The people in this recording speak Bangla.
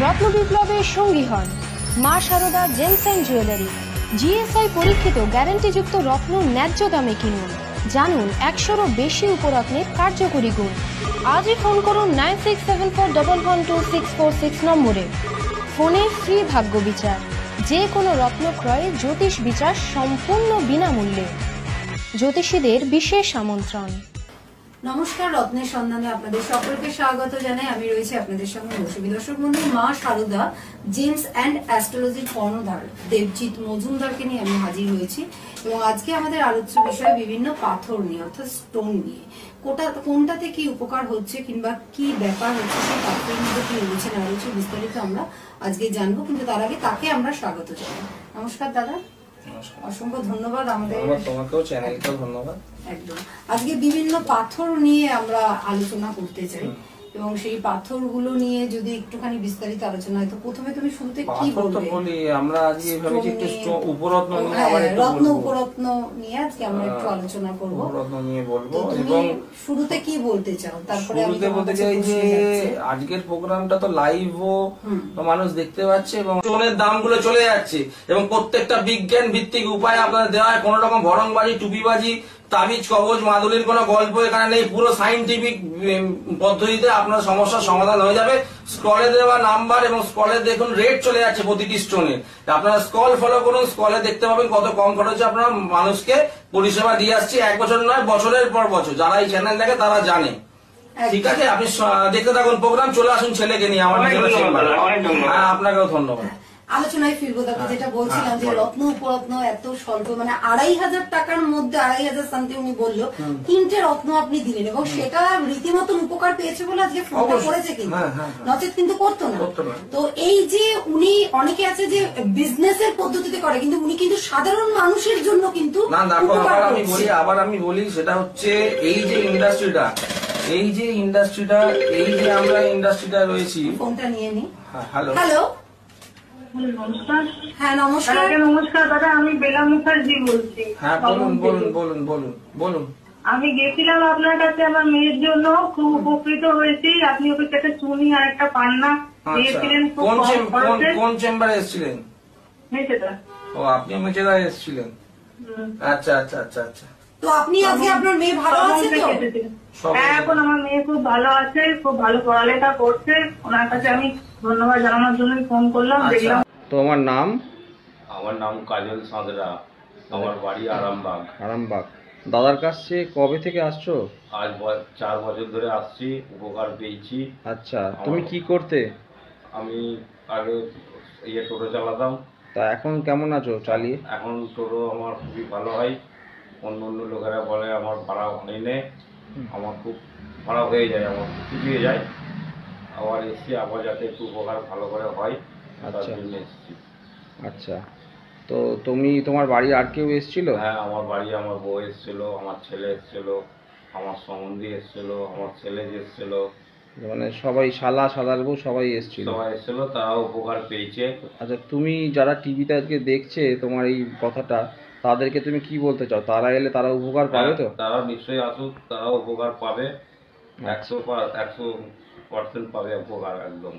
রত্ন বিপ্লবের সঙ্গী হন Maa Sarada gems and jewellery. GSI পরীক্ষিত গ্যারান্টিযুক্ত রত্ন ন্যায্য দামে কিনুন। জানুন 100-রও বেশি উপরত্নের কার্যকরী গুণ। আজই ফোন করুন 9674112646 নম্বরে। ফোনে ফ্রি ভাগ্য বিচার। যে কোনো রত্ন ক্রয়ে জ্যোতিষ বিচার সম্পূর্ণ বিনামূল্যে। জ্যোতিষীদের বিশেষ আমন্ত্রণ। নমস্কার, রত্নের সন্ধানে আপনাদের সকলকে স্বাগত জানাই। আমি রয়েছি আপনাদের সঙ্গে মৌসুমী। দর্শক বন্ধু, মা শারদা জেমস অ্যান্ড অ্যাস্ট্রোলজির কর্ণধার দেবজিৎ মজুমদারকে নিয়ে আমি হাজির হয়েছি এবং আজকে আমাদের আলোচ্য বিষয় বিভিন্ন পাথর নিয়ে, অর্থাৎ স্টোন নিয়ে। কোনটাতে কি উপকার হচ্ছে কিংবা কি ব্যাপার হচ্ছে, সেই পাথরের মধ্যে কি রয়েছে না রয়েছে বিস্তারিত আমরা আজকে জানবো, কিন্তু তার আগে তাকে আমরা স্বাগত জানাই। নমস্কার দাদা, অসংখ্য ধন্যবাদ। তোমাকেও চ্যানেলকেও ধন্যবাদ। একদম। আজকে বিভিন্ন পাথর নিয়ে আমরা আলোচনা করতে চাই এবং সেই পাথরগুলো নিয়ে যদি একটুখানি বিস্তারিত আলোচনা হয়, তো প্রথমে তুমি শুরুতে কি বলবে? বলি আমরা আজকে ভেবেছি একটু উপরত্ন নিয়ে, আবার একটু রত্ন উপরত্ন নিয়ে আজকে আমরা একটু আলোচনা করব। উপরত্ন নিয়ে বলবো এবং শুরুতে কি বলতে চাও? তারপরে আমি বলতে চাই যে আজকের প্রোগ্রামটা তো লাইভও মানুষ দেখতে পাচ্ছে এবং স্টোনের দামগুলো চলে যাচ্ছে এবং প্রত্যেকটা বিজ্ঞান ভিত্তিক উপায় আপনাদের দেওয়া হয়। কোন রকম ভরংবাজি, টুপিবাজি, তাবিজ, কবজ, মাদুলির কোনো গল্প এখানে নেই। পুরো সাইন্টিফিক পদ্ধতিতে আপনার সমস্যার সমাধান হয়ে যাবে। স্ক্রলে দেওয়া নাম্বার এবং স্ক্রলে দেখুন রেট চলে যাচ্ছে প্রতিটি স্টোনের। আপনারা স্ক্রল ফলো করুন, স্ক্রলে দেখতে পাবেন কত কম খরচে আপনারা মানুষকে পরিষেবা দিয়ে আসছি। 1 বছর নয়, বছরের পর বছর। যারা এই চ্যানেল দেখে তারা জানে। ঠিক আছে, আপনি দেখতে থাকুন প্রোগ্রাম। চলে আসুন ছেলেকে নিয়ে আমার। আপনাকেও ধন্যবাদ। আলোচনায় ফিরবো। তারপর যেটা বলছিলাম যে রত্ন উপরত্ন এত স্বল্প, মানে 2500 টাকার মধ্যে 2500 সামথিং উনি বললো 3টে রত্ন আপনি দিলেন এবং সেটা রীতিমতন উপকার পেয়েছে বলে আজকে ফোনটা করেছে, কিন্তু নচেত কিন্তু করতো না। তো এই যে উনি, অনেকে আছে যে বিজনেসের পদ্ধতিতে করে, কিন্তু উনি কিন্তু সাধারণ মানুষের জন্য কিন্তু আবার আমি বলি সেটা হচ্ছে এই যে ইন্ডাস্ট্রিটা, এই যে আমরা ইন্ডাস্ট্রিটা রয়েছি। ফোনটা নিয়ে নি। Hello hello. নমস্কার। হ্যাঁ নমস্কার। নমস্কার দাদা, আমি বেলা মুখার্জি বলছি। হ্যাঁ বলুন। আমি গেছিলাম আপনার কাছে আমার মেয়ের জন্য, খুব উপকৃত হয়েছি। আপনি ওকে একটা চুনি আর একটা পান্না দিয়েছিলেন। কোন চেম্বারে এসেছিলেন? মেচেদা। ও, আপনি মেচেদা এসেছিলেন? আচ্ছা। তো আপনি আজকে আপনার মেয়ে ভালো আছে তো? হ্যাঁ, এখন আমার মেয়ে খুব ভালো আছে, খুব ভালো পড়ালেখা করছে। ওনার কাছে আমি ধন্যবাদ জানানোর জন্য ফোন করলাম। দেখলাম। তোমার নাম? আমার নাম কাজল সাঁতরা, আমার বাড়ি আরামবাগ। দাদার কাছে কবে থেকে আসছো? আজ 4 বছর ধরে আসছি, উপকার পেয়েছি। আচ্ছা, তুমি কি করতে? আমি আগে টোটো চালাতাম। তা এখন কেমন আছো চালিয়ে? এখন টোটো আমার খুবই ভালো হয়। অন্য লোকেরা বলে আমার ভাড়া হয় না, আমার খুব ভাড়া হয়ে যায়, আমার পিছিয়ে যায়। আবার এসছি, আবার যাতে একটু উপকার ভালো করে হয় তার জন্য এসছি। আচ্ছা, তো তোমার বাড়ি আর কেউ এসেছিল? হ্যাঁ, আমার বাড়ি আমার বউ এসেছিল, আমার ছেলে এসেছিল, আমার সম্বন্ধী এসেছিল, আমার ছেলে এসেছিল, মানে সবাই শালার বউ সবাই এসেছিল, তারাও উপকার পেয়েছে। আচ্ছা, তুমি যারা টিভিতে আজকে দেখছে তোমার এই কথাটা, তাদেরকে তুমি কি বলতে চাও? তারা এলে তারা উপকার পাবে তো? তারা নিশ্চয়ই আসুক, তারাও উপকার পাবে। 100% পাবে উপকার, একদম।